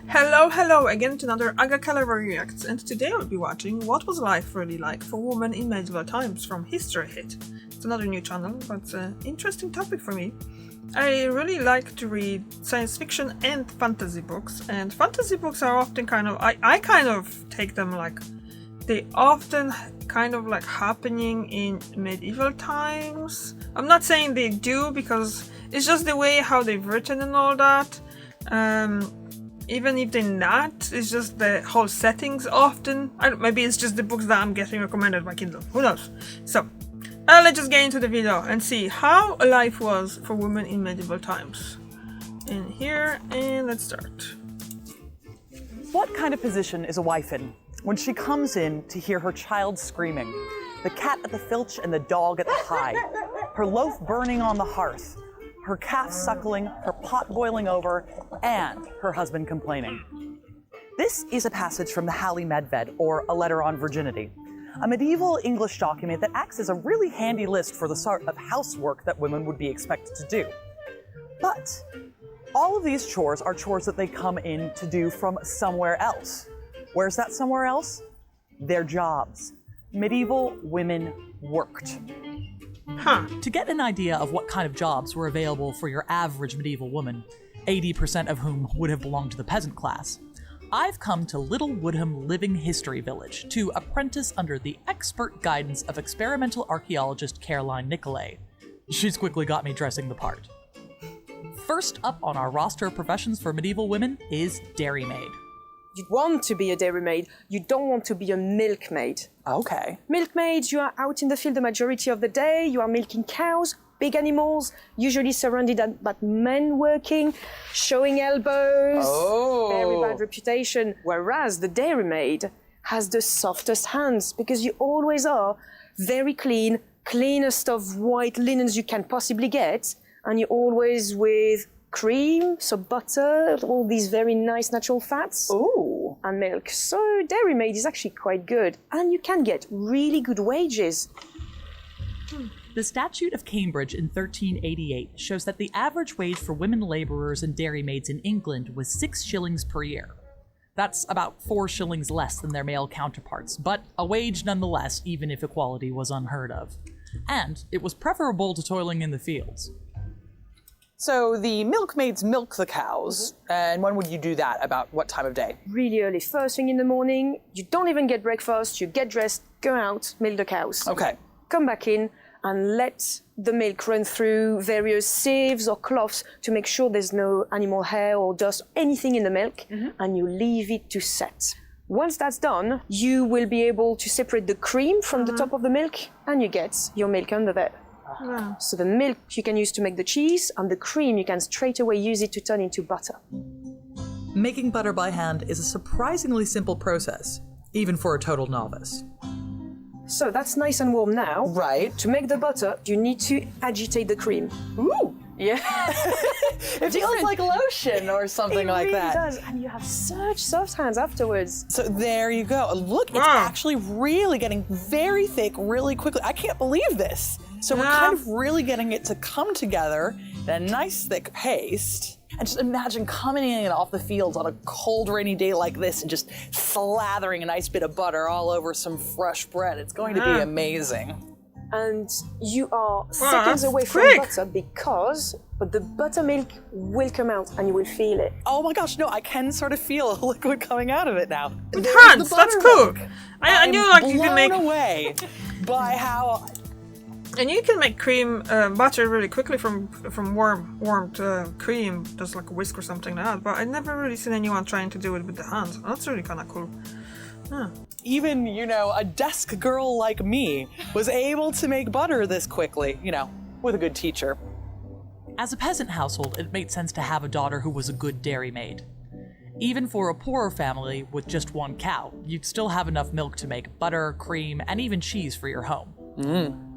Hello again to another Aga Caliber Reacts, and today I'll be watching What Was Life Really Like for Women in Medieval Times from History Hit. It's another new channel, but interesting topic for me. I really like to read science fiction and fantasy books, and fantasy books are often I kind of take them like they often kind of like happening in medieval times. I'm not saying they do, because it's just the way how they've written and all that. Even if they're not, it's just the whole settings often. Maybe it's just the books that I'm getting recommended by Kindle. Who knows? So, let's just get into the video and see how life was for women in medieval times. In here, and let's start. What kind of position is a wife in when she comes in to hear her child screaming, the cat at the filch and the dog at the high, her loaf burning on the hearth, her calf suckling, her pot boiling over, and her husband complaining? This is a passage from the Halley Medved, or A Letter on Virginity, a medieval English document that acts as a really handy list for the sort of housework that women would be expected to do. But all of these chores are chores that they come in to do from somewhere else. Where's that somewhere else? Their jobs. Medieval women worked. To get an idea of what kind of jobs were available for your average medieval woman, 80% of whom would have belonged to the peasant class, I've come to Little Woodham Living History Village to apprentice under the expert guidance of experimental archaeologist Caroline Nicolay. She's quickly got me dressing the part. First up on our roster of professions for medieval women is dairymaid. You want to be a dairymaid, you don't want to be a milkmaid. Okay. Milkmaids, you are out in the field the majority of the day, you are milking cows, big animals, usually surrounded by men working, showing elbows, very bad reputation. Whereas the dairymaid has the softest hands, because you always are very clean, cleanest of white linens you can possibly get, and you're always with cream, so butter, all these very nice natural fats. Ooh. And milk. So dairymaid is actually quite good, and you can get really good wages. The Statute of Cambridge in 1388 shows that the average wage for women labourers and dairymaids in England was 6 shillings per year. That's about 4 shillings less than their male counterparts, but a wage nonetheless, even if equality was unheard of. And it was preferable to toiling in the fields. So the milkmaids milk the cows, and when would you do that? About what time of day? Really early, first thing in the morning. You don't even get breakfast, you get dressed, go out, milk the cows. Okay. Come back in and let the milk run through various sieves or cloths to make sure there's no animal hair or dust, anything in the milk, and you leave it to set. Once that's done, you will be able to separate the cream from the top of the milk, and you get your milk under there. Wow. So the milk you can use to make the cheese, and the cream you can straight away use it to turn into butter. Making butter by hand is a surprisingly simple process, even for a total novice. So that's nice and warm now. Right. To make the butter, you need to agitate the cream. Ooh. Yeah. It feels like lotion or something like really that. It does, and you have such soft hands afterwards. So there you go. Look, it's actually really getting very thick really quickly. I can't believe this. So we're kind of really getting it to come together in a nice thick paste. And just imagine coming in off the fields on a cold, rainy day like this and just slathering a nice bit of butter all over some fresh bread. It's going to be amazing. And you are seconds away from butter but the buttermilk will come out and you will feel it. Oh my gosh, no, I can sort of feel a liquid coming out of it now. With hands, that's cool. I knew like you can make blown away by how. And you can make cream butter really quickly from warmed cream, just like a whisk or something like that. But I never really seen anyone trying to do it with the hands. That's really kind of cool. Even, a desk girl like me was able to make butter this quickly, with a good teacher. As a peasant household, it made sense to have a daughter who was a good dairymaid. Even for a poorer family with just one cow, you'd still have enough milk to make butter, cream, and even cheese for your home.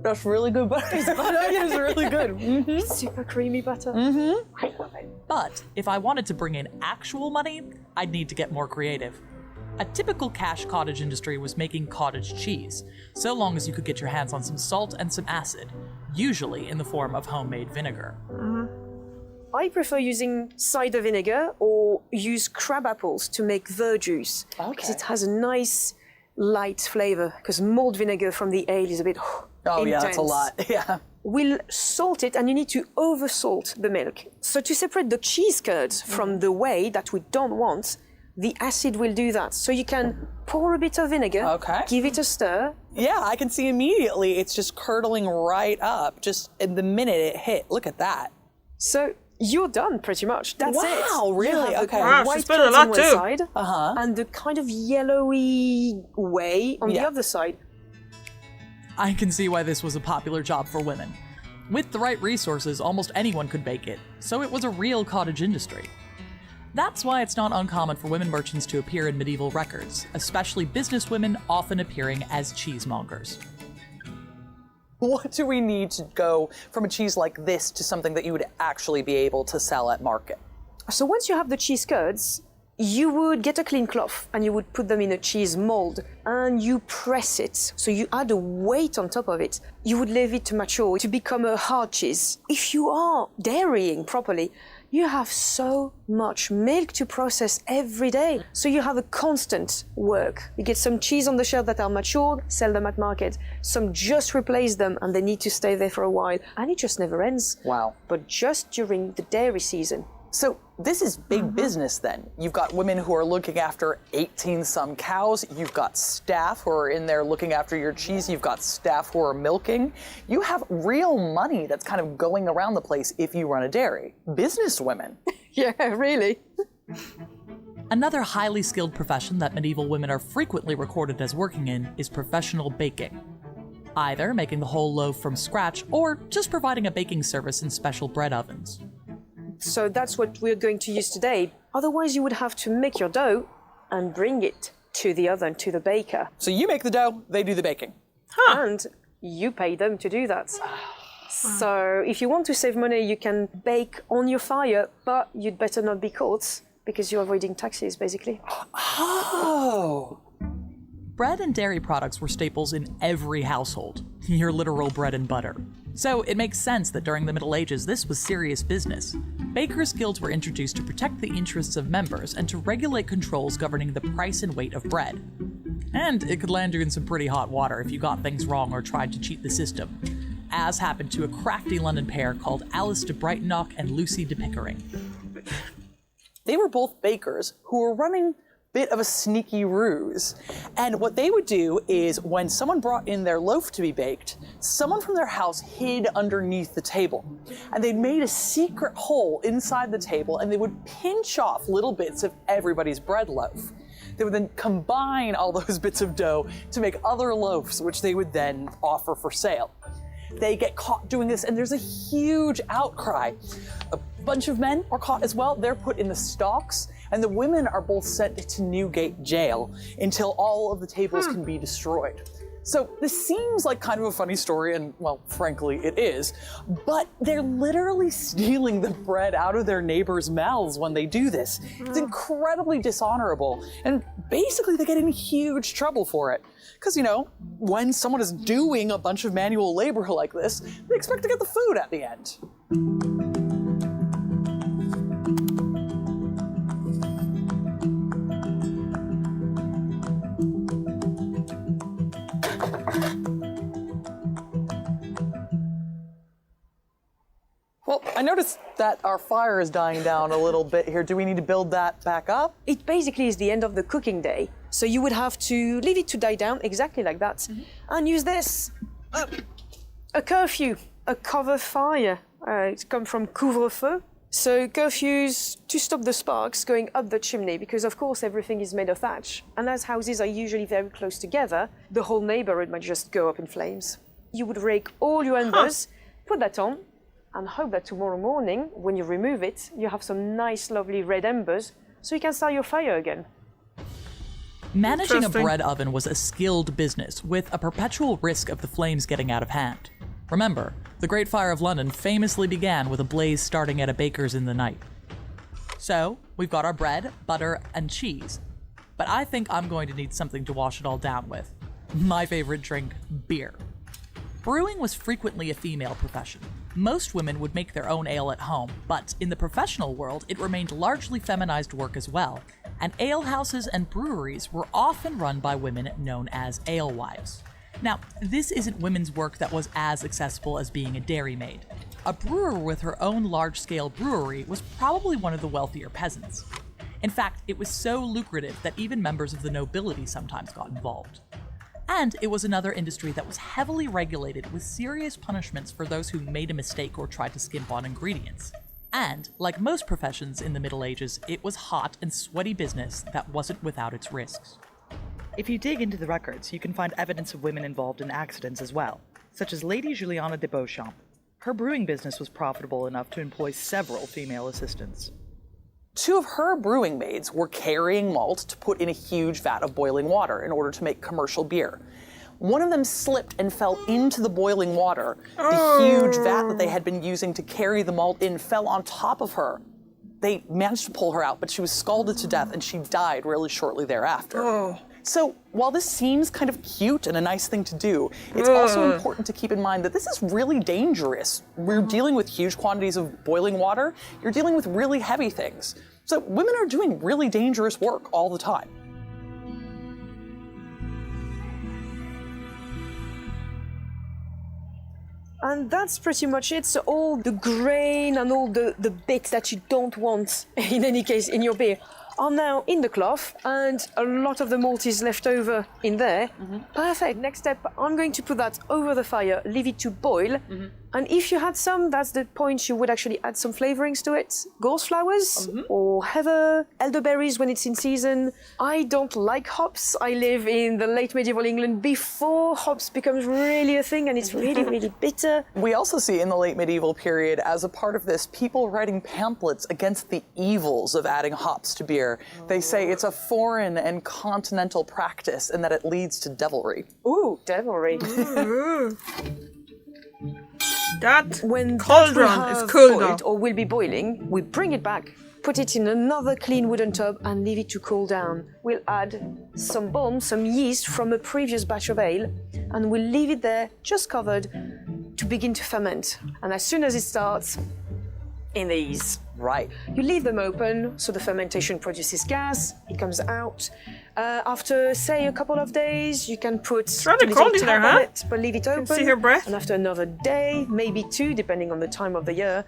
That's really good butter. It's really good. Super creamy butter. I love it. But if I wanted to bring in actual money, I'd need to get more creative. A typical cash cottage industry was making cottage cheese, so long as you could get your hands on some salt and some acid, usually in the form of homemade vinegar. I prefer using cider vinegar or use crab apples to make verjuice. Because it has a nice light flavor, because malt vinegar from the ale is a bit intense. Yeah, that's a lot. Yeah. We'll salt it, and you need to over-salt the milk. So to separate the cheese curds from the whey that we don't want, the acid will do that. So you can pour a bit of vinegar, give it a stir. Yeah, I can see immediately it's just curdling right up, just in the minute it hit. Look at that. So you're done pretty much. That's it. Wow, really? Okay. Wow, White she's put a curds lot on one too. side, and the kind of yellowy whey on the other side. I can see why this was a popular job for women. With the right resources, almost anyone could bake it, so it was a real cottage industry. That's why it's not uncommon for women merchants to appear in medieval records, especially businesswomen often appearing as cheesemongers. What do we need to go from a cheese like this to something that you would actually be able to sell at market? So once you have the cheese curds, you would get a clean cloth and you would put them in a cheese mold and you press it. So you add a weight on top of it. You would leave it to mature to become a hard cheese. If you are dairying properly, you have so much milk to process every day. So you have a constant work. You get some cheese on the shelf that are matured, sell them at market. Some just replace them and they need to stay there for a while. And it just never ends. Wow. But just during the dairy season. So this is big business then. You've got women who are looking after 18-some cows. You've got staff who are in there looking after your cheese. You've got staff who are milking. You have real money that's kind of going around the place if you run a dairy. Business women. Yeah, really. Another highly skilled profession that medieval women are frequently recorded as working in is professional baking. Either making the whole loaf from scratch or just providing a baking service in special bread ovens. So that's what we're going to use today. Otherwise, you would have to make your dough and bring it to the oven, to the baker. So you make the dough, they do the baking. And you pay them to do that. So if you want to save money, you can bake on your fire, but you'd better not be caught because you're avoiding taxes, basically. Oh! Bread and dairy products were staples in every household, your literal bread and butter. So it makes sense that during the Middle Ages this was serious business. Bakers' guilds were introduced to protect the interests of members and to regulate controls governing the price and weight of bread. And it could land you in some pretty hot water if you got things wrong or tried to cheat the system, as happened to a crafty London pair called Alice de Brightonock and Lucy de Pickering. They were both bakers who were running bit of a sneaky ruse. And what they would do is when someone brought in their loaf to be baked, someone from their house hid underneath the table. And they'd made a secret hole inside the table and they would pinch off little bits of everybody's bread loaf. They would then combine all those bits of dough to make other loaves, which they would then offer for sale. They get caught doing this and there's a huge outcry. A bunch of men are caught as well. They're put in the stocks. And the women are both sent to Newgate jail until all of the tables can be destroyed. So this seems like kind of a funny story, and well, frankly, it is, but they're literally stealing the bread out of their neighbors' mouths when they do this. It's incredibly dishonorable, and basically they get in huge trouble for it. Because, you know, when someone is doing a bunch of manual labor like this, they expect to get the food at the end. Well, I noticed that our fire is dying down a little bit here. Do we need to build that back up? It basically is the end of the cooking day. So you would have to leave it to die down exactly like that and use this. A curfew, a cover fire. It comes from couvre-feu. So curfews to stop the sparks going up the chimney because of course everything is made of thatch. And as houses are usually very close together, the whole neighborhood might just go up in flames. You would rake all your embers, put that on, and hope that tomorrow morning, when you remove it, you have some nice, lovely red embers, so you can start your fire again. Managing a bread oven was a skilled business, with a perpetual risk of the flames getting out of hand. Remember, the Great Fire of London famously began with a blaze starting at a baker's in the night. So, we've got our bread, butter, and cheese. But I think I'm going to need something to wash it all down with. My favorite drink, beer. Brewing was frequently a female profession, Most women would make their own ale at home, but in the professional world, it remained largely feminized work as well, and alehouses and breweries were often run by women known as alewives. Now, this isn't women's work that was as accessible as being a dairymaid. A brewer with her own large-scale brewery was probably one of the wealthier peasants. In fact, it was so lucrative that even members of the nobility sometimes got involved. And it was another industry that was heavily regulated with serious punishments for those who made a mistake or tried to skimp on ingredients. And, like most professions in the Middle Ages, it was hot and sweaty business that wasn't without its risks. If you dig into the records, you can find evidence of women involved in accidents as well, such as Lady Juliana de Beauchamp. Her brewing business was profitable enough to employ several female assistants. 2 of her brewing maids were carrying malt to put in a huge vat of boiling water in order to make commercial beer. One of them slipped and fell into the boiling water. The huge vat that they had been using to carry the malt in fell on top of her. They managed to pull her out, but she was scalded to death and she died really shortly thereafter. So while this seems kind of cute and a nice thing to do, it's also important to keep in mind that this is really dangerous. We're dealing with huge quantities of boiling water. You're dealing with really heavy things. So women are doing really dangerous work all the time. And that's pretty much it. So all the grain and all the bits that you don't want, in any case, in your beer, are now in the cloth, and a lot of the malt is left over in there. Perfect. Next step, I'm going to put that over the fire, leave it to boil. And if you had some, that's the point, you would actually add some flavorings to it. Gorse flowers or heather, elderberries when it's in season. I don't like hops. I live in the late medieval England before hops becomes really a thing, and it's really, really bitter. We also see in the late medieval period, as a part of this, people writing pamphlets against the evils of adding hops to beer. They say it's a foreign and continental practice and that it leads to devilry. Ooh, devilry. That When cauldron that will is cool boiled though. or will be boiling, we bring it back, put it in another clean wooden tub and leave it to cool down. We'll add some balm, some yeast from a previous batch of ale, and we'll leave it there, just covered, to begin to ferment. And as soon as it starts, in these. Right. You leave them open, so the fermentation produces gas, it comes out. After, say, a couple of days, you can put rather a little cold in there, tap on huh? it, but leave it open. see her breath? And after another day, maybe 2, depending on the time of the year,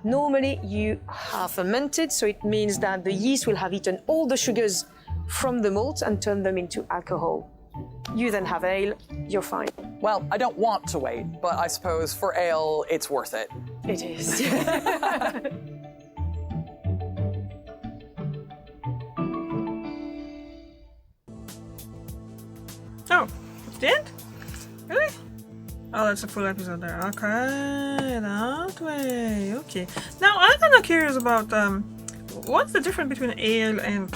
normally you have fermented, so it means that the yeast will have eaten all the sugars from the malt and turned them into alcohol. You then have ale, you're fine. Well, I don't want to wait, but I suppose for ale, it's worth it. It is. Oh, it's the end? Really? Oh, that's a full episode there. Okay, that way. Okay. Now, I'm kind of curious about what's the difference between ale and...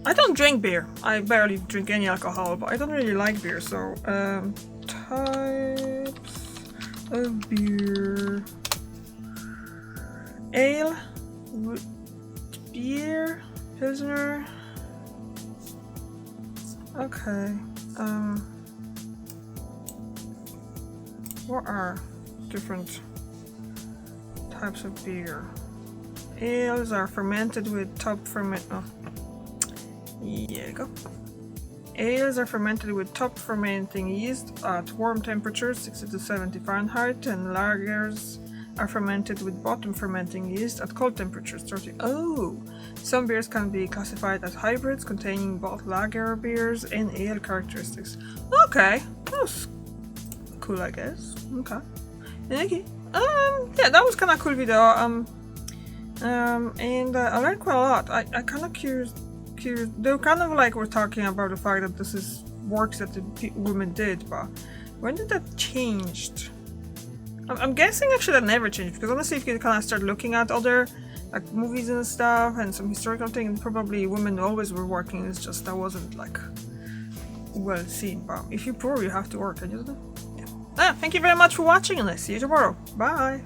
I don't drink beer. I barely drink any alcohol, but I don't really like beer, so... types of beer... Ale... beer... Pilsner... Okay. What are different types of beer? Ales are fermented with top ferment. Oh, yeah, go. Ales are fermented with top fermenting yeast at warm temperatures, 60 to 70 Fahrenheit, and lagers are fermented with bottom fermenting yeast at cold temperatures, 30. Oh, some beers can be classified as hybrids containing both lager beers and ale characteristics. Okay, that's cool, I guess. Okay. Yeah, that was kind of cool video. And I learned quite a lot. I kind of curious. Though kind of like we're talking about the fact that this is works that the women did, but when did that changed? I'm guessing actually that never changed, because honestly, if you kind of start looking at other like movies and stuff and some historical things, probably women always were working. It's just that wasn't like well seen. But if you're poor, you have to work. And you know. Yeah. Thank you very much for watching, and I'll see you tomorrow. Bye.